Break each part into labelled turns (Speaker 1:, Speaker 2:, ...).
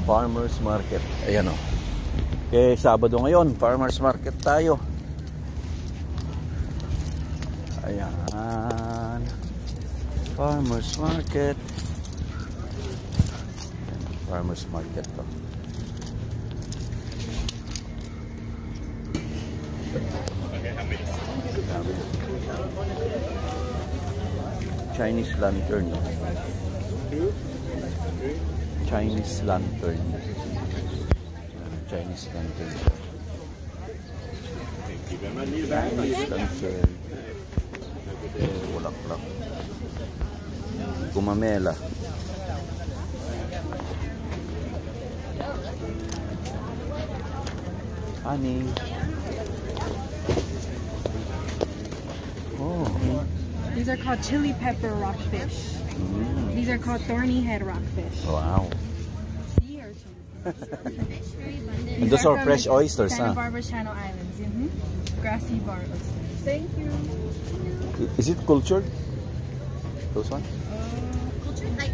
Speaker 1: Farmers Market. Ayan o. Okay, Sabado ngayon, Farmers Market tayo. Ayan. Farmers Market. Ayan, Farmers Market to. Chinese lantern. Chinese lantern. Chinese lantern. Chinese lantern. Bulaklak. Gumamela. Honey. Oh.
Speaker 2: These are called chili pepper rockfish. These are called thorny head rockfish.
Speaker 1: Wow.
Speaker 2: Sea urchins.
Speaker 1: And those are fresh oysters,
Speaker 2: Santa
Speaker 1: huh?
Speaker 2: Barbara Channel Islands. Grassy bar oysters. Thank you.
Speaker 1: Is it cultured? Those ones?
Speaker 3: Cultured, like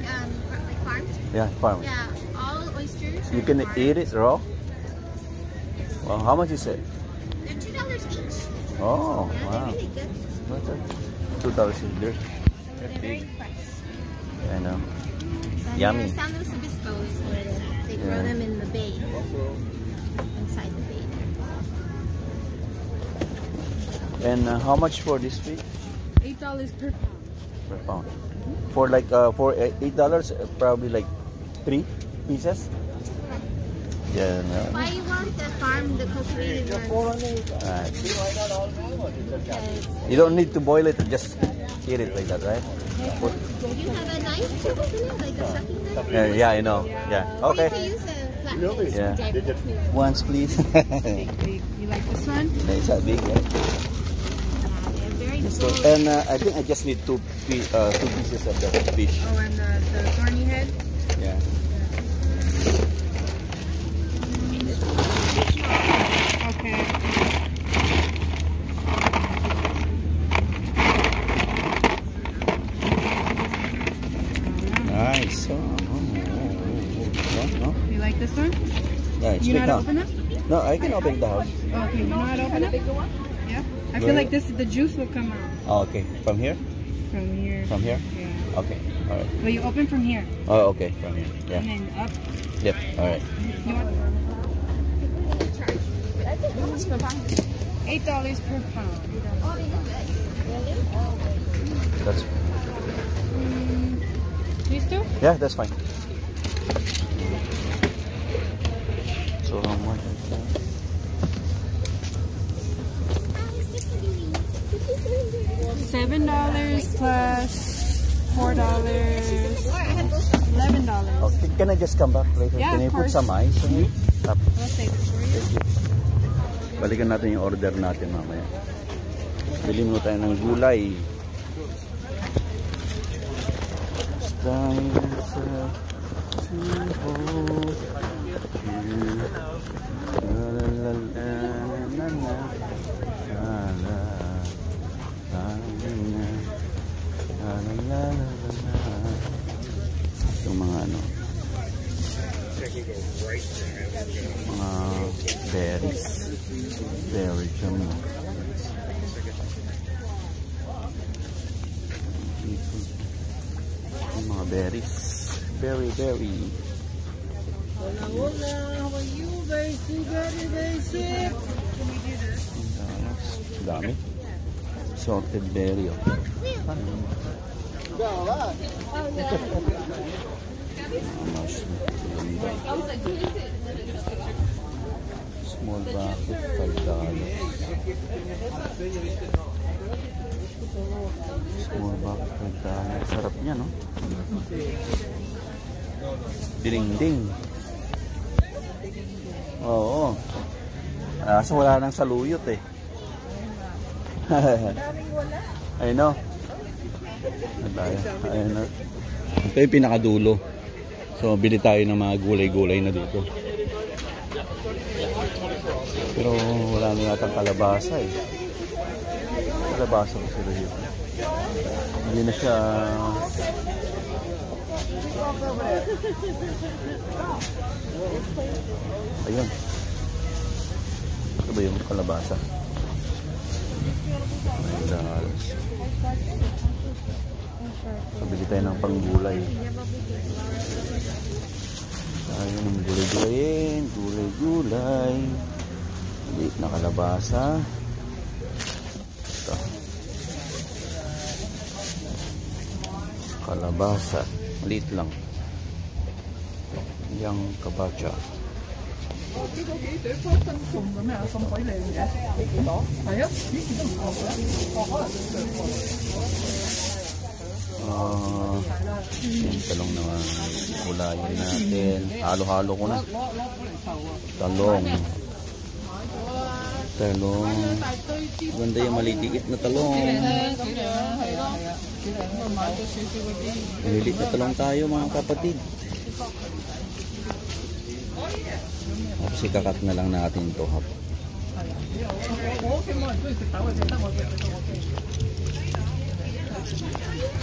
Speaker 3: farmed?
Speaker 1: Yeah, farm.
Speaker 3: Yeah, all oysters.
Speaker 1: You can eat it raw?
Speaker 3: Yes.
Speaker 1: Well, how much is it?
Speaker 3: They're $2 each.
Speaker 1: Oh,
Speaker 3: Yeah,
Speaker 1: wow.
Speaker 3: they're really good.
Speaker 1: What's that? $2 each.
Speaker 3: They're very fresh.
Speaker 1: I know.
Speaker 3: And
Speaker 1: Yummy.
Speaker 3: they're San Luis Obispos, where they grow them in the bay. Inside the bay there.
Speaker 1: And how much for this fish?
Speaker 2: $8 per pound.
Speaker 1: Per pound. For like for $8, probably like 3 pieces. Yeah. No?
Speaker 3: Why you want the farm, the cultivated ones?
Speaker 1: Right. You don't need to boil it, just eat it like that, right?
Speaker 3: Do you have a knife to open it, like a shucking knife?
Speaker 1: Yeah, I know. Yeah.
Speaker 3: Or you
Speaker 1: Okay.
Speaker 3: can use a flat
Speaker 1: Yeah.
Speaker 3: screwdriver too.
Speaker 1: Once, please.
Speaker 2: You like this one?
Speaker 1: It's that big, right?
Speaker 3: They're very full.
Speaker 1: And I think I just need two pieces of the fish.
Speaker 2: Oh, and the thorny head?
Speaker 1: Yeah.
Speaker 2: Okay.
Speaker 1: Nice. No?
Speaker 2: You like this one?
Speaker 1: Yeah, it's
Speaker 2: You know
Speaker 1: big,
Speaker 2: how to
Speaker 1: huh?
Speaker 2: open it?
Speaker 1: No, I can open the house.
Speaker 2: Okay, you know how to open it? Yeah. I feel like the juice will come out
Speaker 1: Oh, okay. From here?
Speaker 2: from here.
Speaker 1: From here?
Speaker 2: Yeah.
Speaker 1: Okay. All right.
Speaker 2: Well, you open from here.
Speaker 1: Oh, okay. From here.
Speaker 2: And
Speaker 1: Yeah.
Speaker 2: then up.
Speaker 1: Yep. All right.
Speaker 2: You want $8 per pound.
Speaker 1: That's
Speaker 2: These two?
Speaker 1: yeah. That's fine. So how much is that?
Speaker 2: $7 plus $4, $11.
Speaker 1: Okay. Can I just come back later?
Speaker 2: Yeah,
Speaker 1: Can
Speaker 2: of
Speaker 1: you put
Speaker 2: course.
Speaker 1: some ice on it?
Speaker 2: I'll save it for you.
Speaker 1: Balikan natin yung order natin mamaya. Bili mo tayo ng gulay. Tayo sa itong mga ano, mga berries, berry jam. Mga berries, berry.
Speaker 2: Hola, how are you? Very sick.
Speaker 1: Dami. Salted berry. Small bucket, $5. Small bucket, $5. Sarap niya, no? Ding-ding. Oo. So wala nang saluyot eh. Ayun no. Ayun no. Ito yung pinakadulo. So bili tayo ng mga gulay-gulay na dito. Pero wala na yatang kalabasa eh. Kalabasa ko sila dito. Hindi na siya... Ayun. Ito ba yung kalabasa? $9. Pabili tayo ng panggulay. Tayo ng gulay-gulayin. Gulay-gulay. Liit na kalabasa. Ito. Kalabasa. Maliit lang. Yang kabacha. Yung talong na ulayin natin. Halo-halo ko na. Talong. Talong. Ganda yung maliliit na talong. Maliliit na talong tayo mga kapatid. Tapos ikakat na lang natin ito.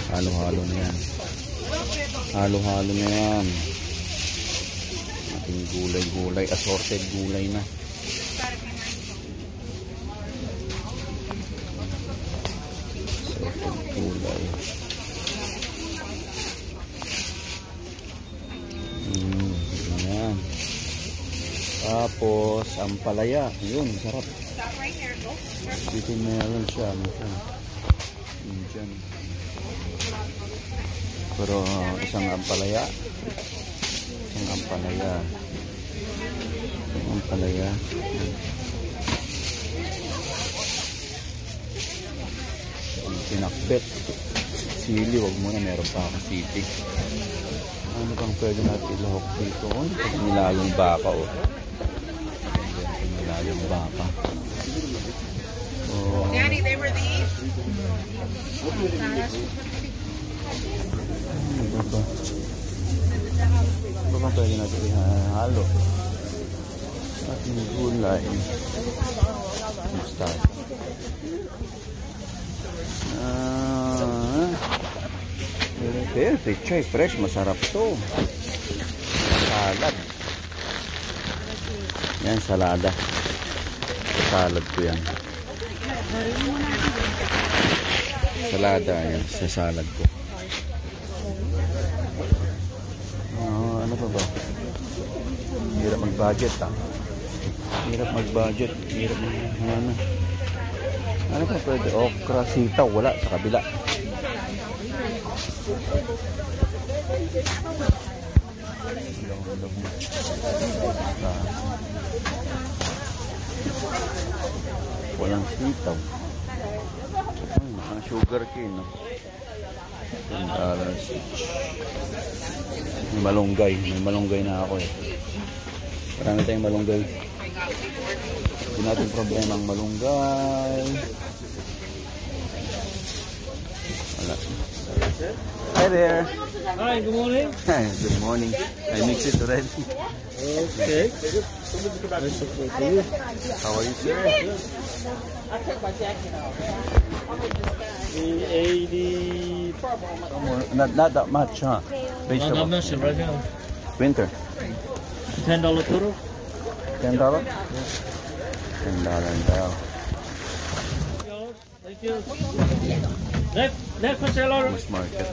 Speaker 1: Halo-halo na yan. Halo-halo na yan. Ating gulay-gulay. Assorted gulay na. Assorted gulay. Ayan. Tapos, ampalaya. Yun, sarap. Dito meron siya. Diyan. Pero isang ampalaya. Isang ampalaya. Isang ampalaya. Pinakbet. Sili, wag muna. Meron pa ako sili. Ano bang pwede natin ilahok dito? Nilayong baka o. Nilayong baka. Oh.
Speaker 2: Daddy, they were these?
Speaker 1: Ano bang pwede natin ihalo? Ating gulay. Mustard. Perfect. Chay fresh. Masarap to. Salad. Yan, salada. Salad ko yan. Salada. Yan, sa salad ko. Ano pa ba? Hirap mag-budget Hirap mag-budget. Hirap ano. Ano pa pwede? Okra, sitaw. Wala sa kabila. Walang sitaw. Ang sugar cane, no? May malunggay. May malunggay na ako eh. Marami tayong malunggay. Hindi natin problema ang malunggay. Wala. Hi there.
Speaker 4: Hi, good morning.
Speaker 1: Good morning. I mix it already.
Speaker 4: Okay. Nice to meet you.
Speaker 1: How are you, sir? Not that much, huh?
Speaker 4: Not much right now.
Speaker 1: Winter.
Speaker 4: $10 total.
Speaker 1: $10? $10 daw.
Speaker 4: Thank you. Next question, Laura.
Speaker 1: Mas market.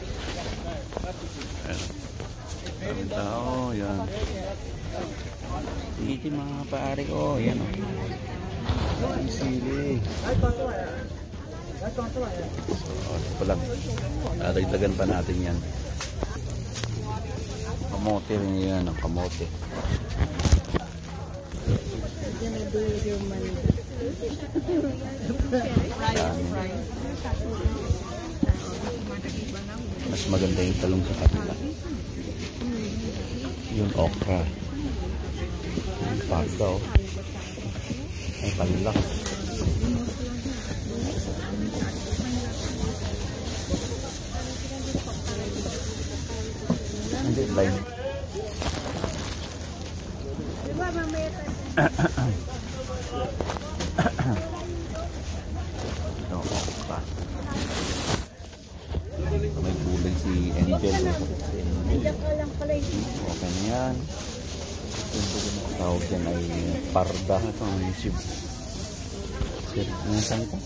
Speaker 1: Maraming tao, yan. Iti mga pare ko, yan o. Ang sili. So, ito pala. Dagdagan pa natin yan. Kamote rin yan, ang kamote. Mas maganda yung talong sa kapila. Yung okra. Yung pagda o. Ang kalak. Hindi, line. Ito, okra. May gulay si Angel. Okay na yan. Tawag yan ay parda. Ito ang isip. Saan ito?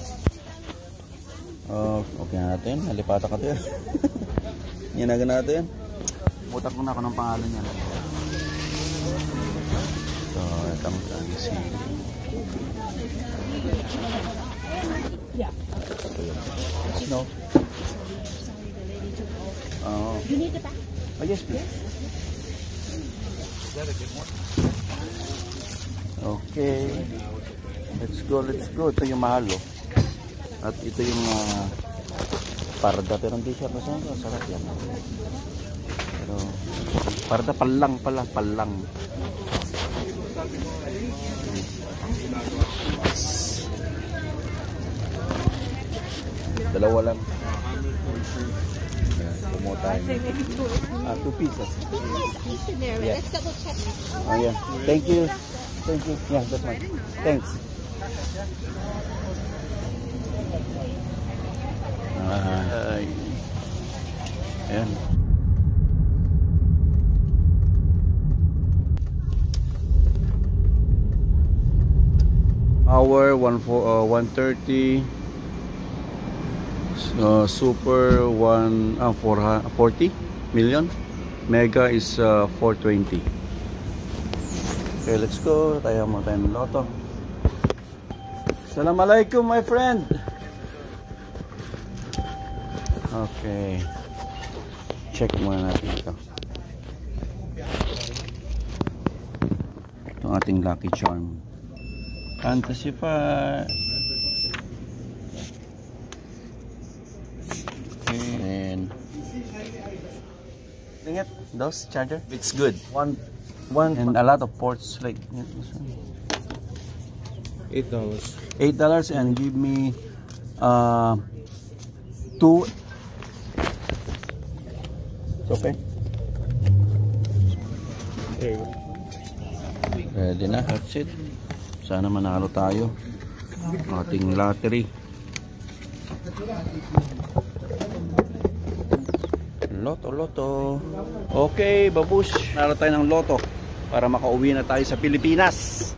Speaker 1: Okay na natin. Halipata ka ito yan. Hinaga natin yan. Butak mo na ako ng pangalan niya. So, ito ang si...
Speaker 2: Yeah.
Speaker 1: No? Oh.
Speaker 3: You need the back?
Speaker 1: Oh, yes, please. Okay. Let's go, let's go. Ito yung mahal, oh. At ito yung parda. Pero hindi siya masarap. Sarap yan. Pero, parda palang pala. Palang. Dalawa lang. Kumuha tayo. 2 pieces.
Speaker 3: I think there's ice in there.
Speaker 1: Yeah.
Speaker 3: Let's double check.
Speaker 1: Oh, yeah. Thank you. Thank you. Yeah, that's fine. Thanks. Ayan. Hour 130. Super 40 million. Mega is 420. Okay, let's go. Tayo mo tayo ng loto. Assalamualaikum, my friend. Okay. Check muna natin ito. Itong ating lucky charm. Fantasy 5. And those charger, it's good. One and a lot of ports like $8 and give me 2. It's okay. Ready na, that's it. Sana manalo tayo. Ating lottery. Loto. Okay, babush. Nalo tayo ng loto para makauwi na tayo sa Pilipinas.